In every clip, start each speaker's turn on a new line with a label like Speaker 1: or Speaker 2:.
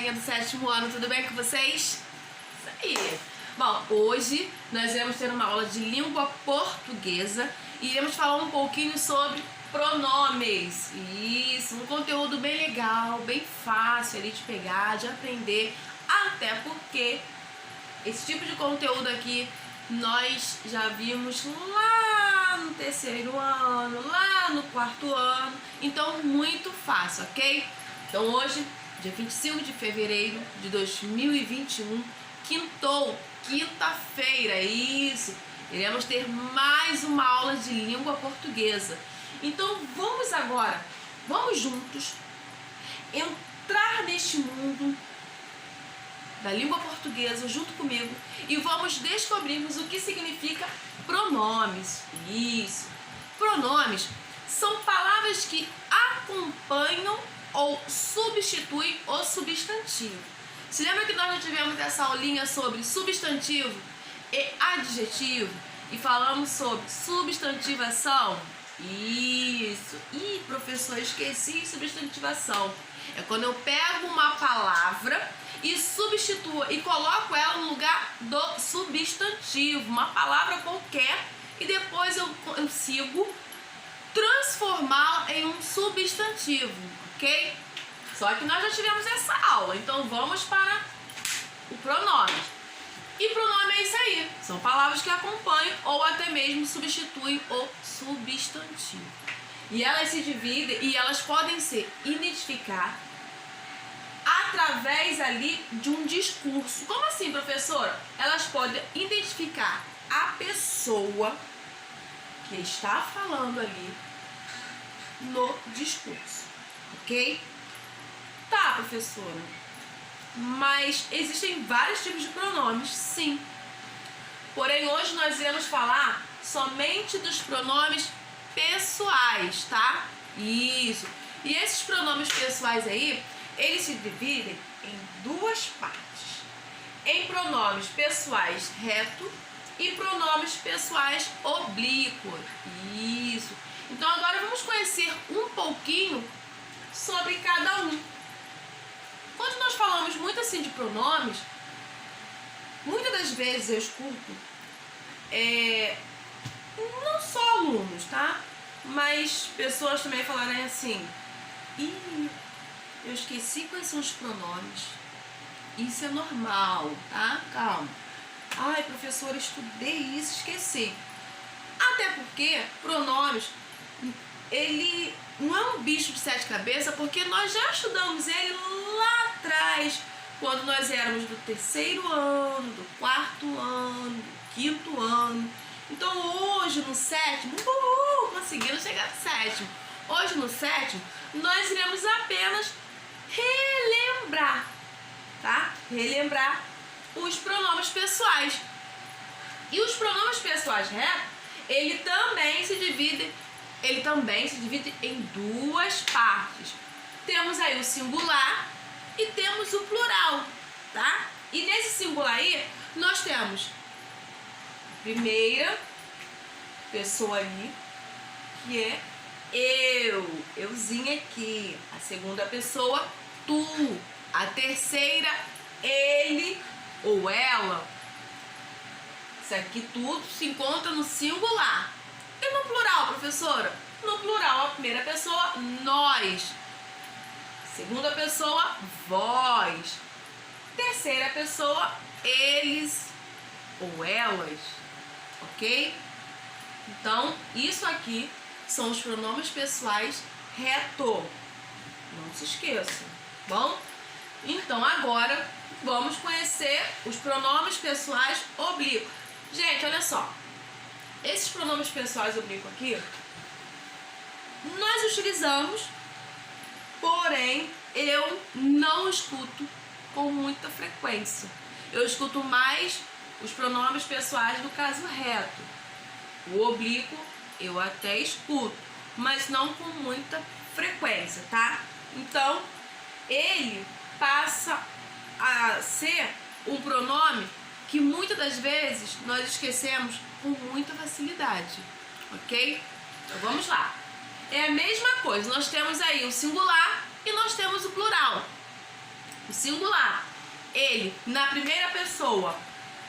Speaker 1: galerinha do 7º ano, tudo bem com vocês? Isso aí! Bom, hoje nós iremos ter uma aula de língua portuguesa e iremos falar um pouquinho sobre pronomes. Isso, um conteúdo bem legal, bem fácil ali de pegar, de aprender, até porque esse tipo de conteúdo aqui nós já vimos lá no 3º ano, lá no 4º ano, então muito fácil, ok? Então hoje, dia 25 de fevereiro de 2021, quinta-feira, isso, iremos ter mais uma aula de língua portuguesa. Então vamos juntos entrar neste mundo da língua portuguesa junto comigo e vamos descobrirmos o que significa pronomes. Isso, pronomes são palavras que acompanham ou substituem o substantivo. Se lembra que nós já tivemos essa aulinha sobre substantivo e adjetivo e falamos sobre substantivação? Isso. Ih, professor, esqueci substantivação. É quando eu pego uma palavra e substituo e coloco ela no lugar do substantivo, uma palavra qualquer, e depois eu consigo transformá-la em um substantivo, ok? Só que nós já tivemos essa aula, então vamos para o pronome. E pronome é isso aí, são palavras que acompanham ou até mesmo substituem o substantivo. E elas se dividem e elas podem ser identificadas através ali de um discurso. Como assim, professora? Elas podem identificar a pessoa que está falando ali no discurso, ok? Tá, professora, mas existem vários tipos de pronomes, sim. Porém, hoje nós iremos falar somente dos pronomes pessoais, tá? Isso. E esses pronomes pessoais aí, eles se dividem em duas partes. Em pronomes pessoais reto e pronomes pessoais oblíquos. Isso. Então agora vamos conhecer um pouquinho sobre cada um. Quando nós falamos muito assim de pronomes, muitas das vezes eu escuto, não só alunos, tá? Mas pessoas também falarem assim: ih, eu esqueci quais são os pronomes. Isso é normal, tá? Calma. Ai, professora, estudei isso, esqueci. Até porque pronomes, ele não é um bicho de 7 cabeças, porque nós já estudamos ele lá atrás, quando nós éramos do 3º ano, do 4º ano, do 5º ano. Então hoje no 7º, conseguimos chegar no 7º. Hoje no 7º, nós iremos apenas relembrar, tá? Relembrar os pronomes pessoais. E os pronomes pessoais retos, ele também se divide em duas partes. Temos aí o singular e temos o plural, tá? E nesse singular aí, nós temos a primeira pessoa ali, que é euzinha aqui. A segunda pessoa, tu. A terceira, ele ou ela. Isso aqui tudo se encontra no singular. E no plural, professora? No plural, a primeira pessoa, nós. Segunda pessoa, vós. Terceira pessoa, eles ou elas. Ok? Então, isso aqui são os pronomes pessoais reto. Não se esqueçam, bom? Então, agora, vamos conhecer os pronomes pessoais oblíquos. Gente, olha só. Esses pronomes pessoais oblíquos aqui, nós utilizamos, porém, eu não escuto com muita frequência. Eu escuto mais os pronomes pessoais do caso reto. O oblíquo eu até escuto, mas não com muita frequência, tá? Então, ele passa a ser um pronome que muitas das vezes nós esquecemos com muita facilidade, ok? Então vamos lá. É a mesma coisa, nós temos aí o singular e nós temos o plural. O singular, ele na primeira pessoa,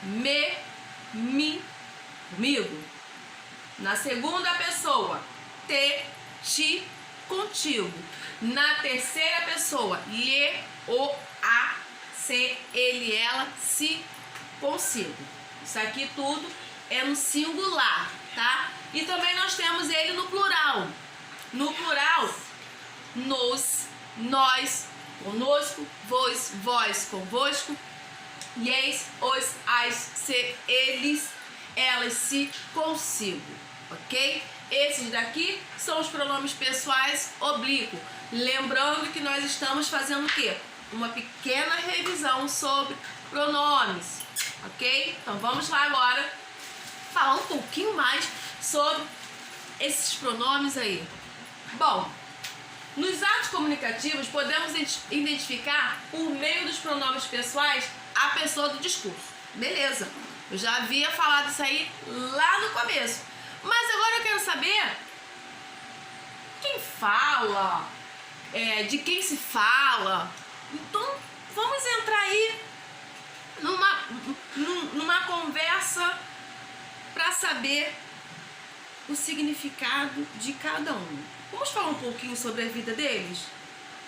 Speaker 1: me, mi, comigo. Na segunda pessoa, te, ti, contigo. Na terceira pessoa, lhe, o, a, se, ele, ela, se, consigo. Isso aqui tudo é no singular, tá? E também nós temos ele no plural. No plural, nos, nós, conosco, vos, vós, convosco, eis, os, as, se, eles, elas, se, consigo, ok? Esses daqui são os pronomes pessoais oblíquos. Lembrando que nós estamos fazendo o quê? Uma pequena revisão sobre pronomes, ok? Então vamos lá agora falar um pouquinho mais sobre esses pronomes aí. Bom, nos atos comunicativos podemos identificar por meio dos pronomes pessoais a pessoa do discurso. Beleza, eu já havia falado isso aí lá no começo. Mas agora eu quero saber quem fala, de quem se fala. Então vamos entrar aí numa conversa para saber o significado de cada um. Vamos falar um pouquinho sobre a vida deles?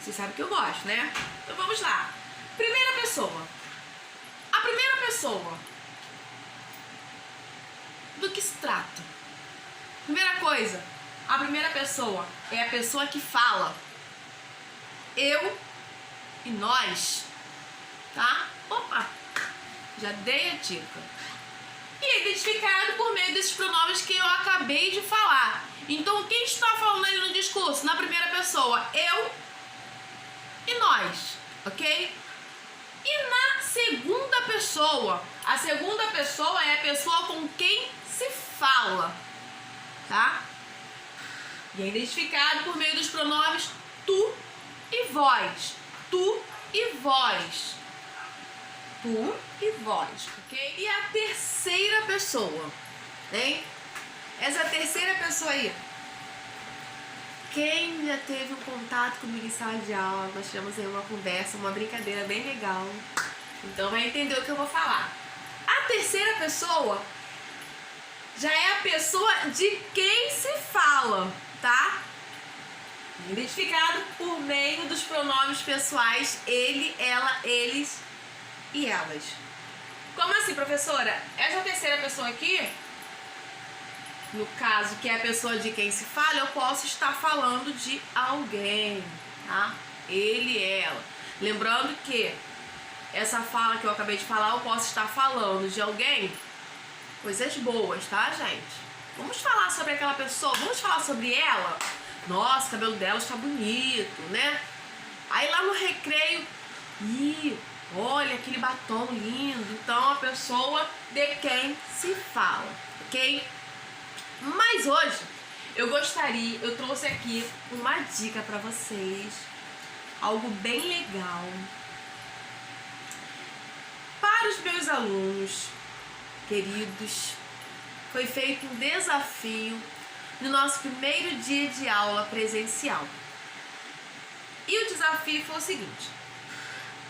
Speaker 1: Vocês sabem que eu gosto, né? Então vamos lá. Primeira pessoa. A primeira pessoa. Do que se trata? Primeira coisa, a primeira pessoa é a pessoa que fala. Eu e nós, tá? Opa, já dei a dica. E é identificado por meio desses pronomes que eu acabei de falar. Então, quem está falando ali no discurso? Na primeira pessoa, eu e nós, ok? E na segunda pessoa, a segunda pessoa é a pessoa com quem se fala, tá? E é identificado por meio dos pronomes tu e vós. Tu e vós. Tu e vós, ok? E a terceira pessoa, hein? Essa terceira pessoa aí. Quem já teve um contato comigo em sala de aula, nós tivemos aí uma conversa, uma brincadeira bem legal. Então vai entender o que eu vou falar. A terceira pessoa já é a pessoa de quem se fala, tá? Identificado por meio dos pronomes pessoais ele, ela, eles e elas. Como assim, professora? Essa terceira pessoa aqui, no caso, que é a pessoa de quem se fala, eu posso estar falando de alguém, tá? Ele, ela. Lembrando que essa fala que eu acabei de falar, eu posso estar falando de alguém, coisas boas, tá, gente? Vamos falar sobre aquela pessoa, vamos falar sobre ela. Nossa, o cabelo dela está bonito, né? Aí lá no recreio, olha aquele batom lindo. Então, a pessoa de quem se fala, ok? Mas hoje eu trouxe aqui uma dica para vocês, algo bem legal para os meus alunos queridos. Foi feito um desafio no nosso primeiro dia de aula presencial. E o desafio foi o seguinte: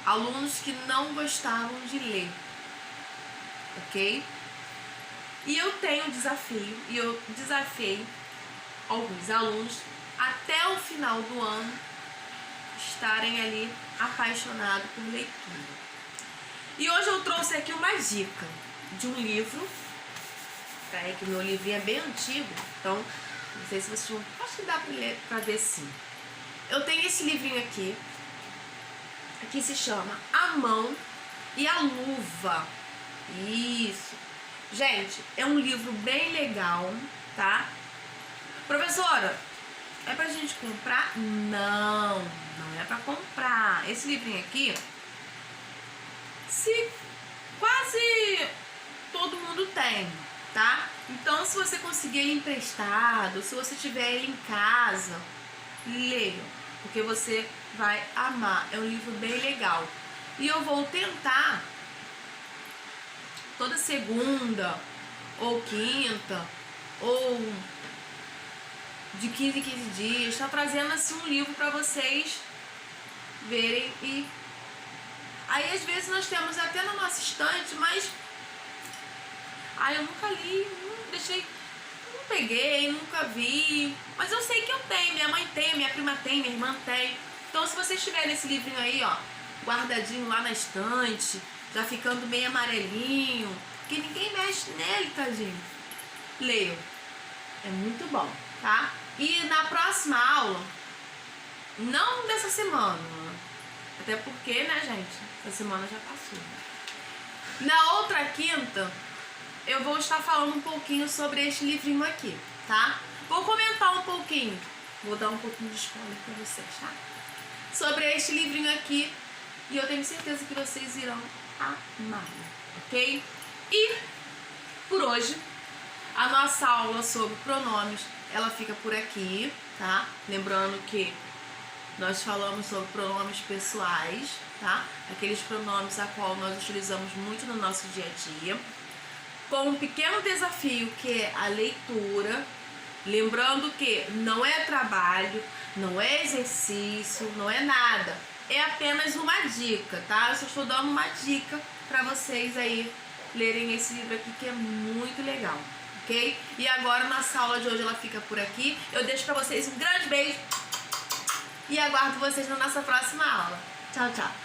Speaker 1: alunos que não gostavam de ler, ok? E eu tenho um desafio, e eu desafiei alguns alunos até o final do ano estarem ali apaixonados por leitura. E hoje eu trouxe aqui uma dica de um livro, tá? É que meu livrinho é bem antigo, então não sei se vocês vão... Acho que dá pra ler, pra ver sim. Eu tenho esse livrinho aqui, que se chama A Mão e a Luva. Isso. Gente, é um livro bem legal, tá? Professora, é pra gente comprar? Não, não é pra comprar. Esse livrinho aqui, se quase todo mundo tem, tá? Então, se você conseguir ele emprestado, se você tiver ele em casa, leia, porque você vai amar. É um livro bem legal. E eu vou tentar toda segunda ou quinta ou de 15 em 15 dias, tá trazendo assim um livro para vocês verem e Aí às vezes nós temos até na nossa estante, mas eu nunca li, não deixei, não peguei, nunca vi. Mas eu sei que eu tenho, minha mãe tem, minha prima tem, minha irmã tem. Então se vocês tiverem esse livrinho aí, ó, guardadinho lá na estante, já ficando meio amarelinho, que ninguém mexe nele, tadinho, leiam. É muito bom, tá? E na próxima aula, não dessa semana, até porque, né, gente, essa semana já passou. Na outra quinta, eu vou estar falando um pouquinho sobre este livrinho aqui, tá? Vou comentar um pouquinho, vou dar um pouquinho de spoiler pra vocês, tá? Sobre este livrinho aqui, e eu tenho certeza que vocês irão amar, ok? E, por hoje, a nossa aula sobre pronomes, ela fica por aqui, tá? Lembrando que nós falamos sobre pronomes pessoais, tá? Aqueles pronomes a qual nós utilizamos muito no nosso dia a dia. Com um pequeno desafio que é a leitura. Lembrando que não é trabalho, não é exercício, não é nada. É apenas uma dica, tá? Eu só estou dando uma dica para vocês aí lerem esse livro aqui que é muito legal, ok? E agora nossa aula de hoje ela fica por aqui. Eu deixo para vocês um grande beijo e aguardo vocês na nossa próxima aula. Tchau, tchau!